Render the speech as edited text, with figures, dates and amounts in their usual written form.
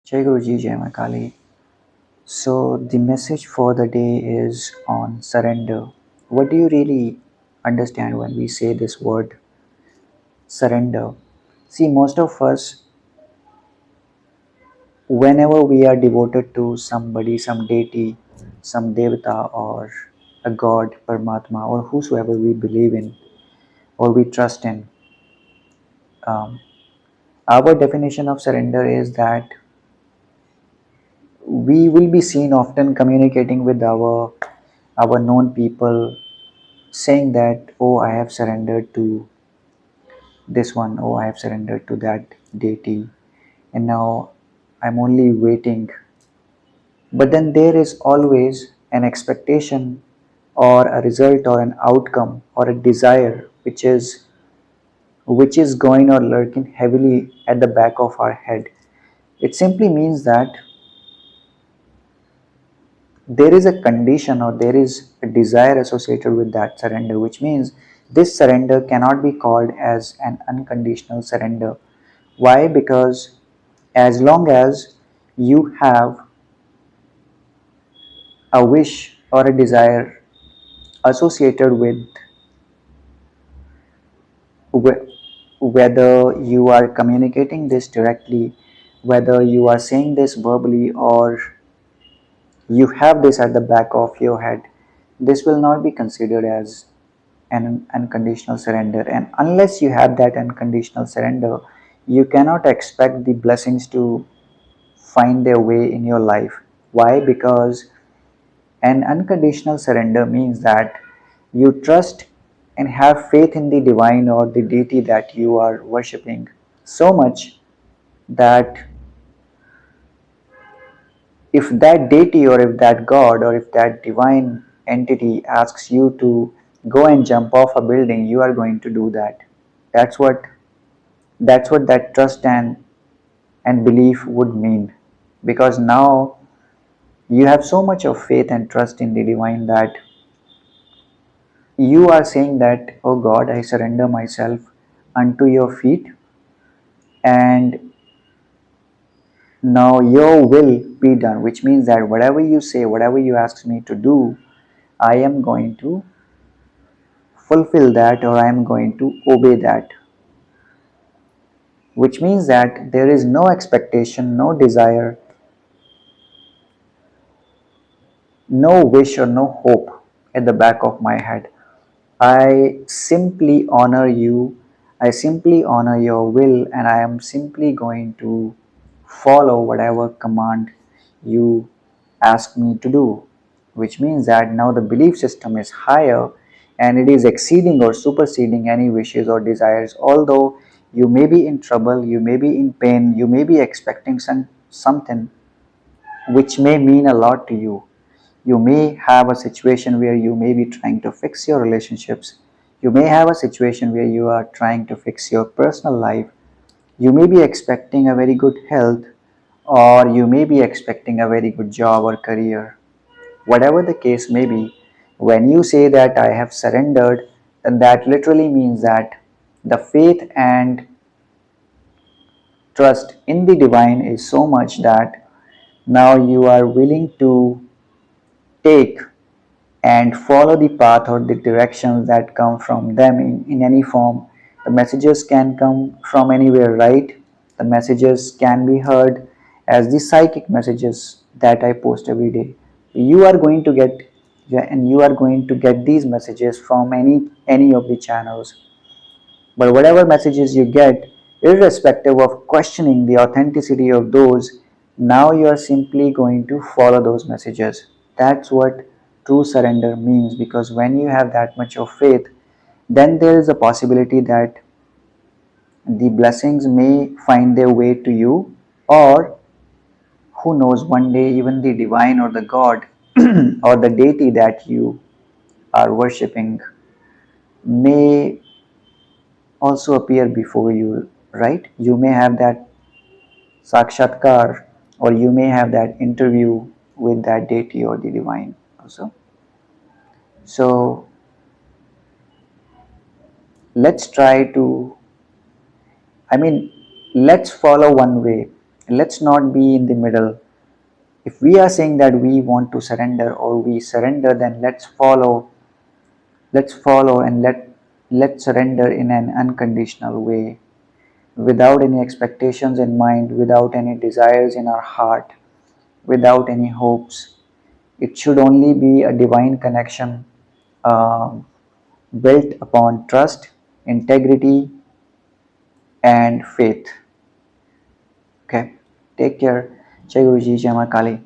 Jai Guruji, Jai Ma Kali. So the message for the day is on surrender. What do you really understand when we say this word surrender? See, most of us, whenever we are devoted to somebody, some deity, some devata, or a god, Paramatma, or whosoever we believe in or we trust in, um, our definition of surrender is that we will be seen often communicating with our known people, saying that, oh, I have surrendered to this one, oh, I have surrendered to that deity, and now I'm only waiting. But then there is always an expectation or a result or an outcome or a desire which is going or lurking heavily at the back of our head. It simply means that there is a condition or there is a desire associated with that surrender, which means this surrender cannot be called as an unconditional surrender. Why? Because as long as you have a wish or a desire associated with whether you are communicating this directly, whether you are saying this verbally, or you have this at the back of your head, this will not be considered as an unconditional surrender. And unless you have that unconditional surrender, you cannot expect the blessings to find their way in your life. Why? Because an unconditional surrender means that you trust and have faith in the divine or the deity that you are worshipping so much that if that deity or if that god or if that divine entity asks you to go and jump off a building, you are going to do that. That's what that's what that trust and belief would mean, because now you have so much of faith and trust in the divine that you are saying that, oh God, I surrender myself unto your feet, and now your will be done, which means that whatever you say, whatever you ask me to do, I am going to fulfill that, or I am going to obey that, which means that there is no expectation, no desire, no wish, or no hope at the back of my head. I simply honor you, I simply honor your will, and I am simply going to follow whatever command you ask me to do. Which means that now the belief system is higher and it is exceeding or superseding any wishes or desires. Although you may be in trouble, you may be in pain, you may be expecting something which may mean a lot to you. You may have a situation where you may be trying to fix your relationships. You may have a situation where you are trying to fix your personal life. You may be expecting a very good health, or you may be expecting a very good job or career. Whatever the case may be, when you say that I have surrendered, then that literally means that the faith and trust in the divine is so much that now you are willing to take and follow the path or the directions that come from them in any form. The messages can come from anywhere, right? The messages can be heard as the psychic messages that I post every day. You are going to get, yeah, and you are going to get these messages from any of the channels. But whatever messages you get, irrespective of questioning the authenticity of those, now you are simply going to follow those messages. That's what true surrender means, because when you have that much of faith, then there is a possibility that the blessings may find their way to you, or who knows, one day even the divine or the god or the deity that you are worshipping may also appear before you, right? You may have that sakshatkar, or you may have that interview with that deity or the divine also. So let's try to, I mean, let's follow one way. Let's not be in the middle. If we are saying that we want to surrender or we surrender, then let's follow and let's surrender in an unconditional way, without any expectations in mind, without any desires in our heart, without any hopes. It should only be a divine connection, um, built upon trust, integrity, and faith. Okay, take care. Jai Guruji, Jai Ma Kali.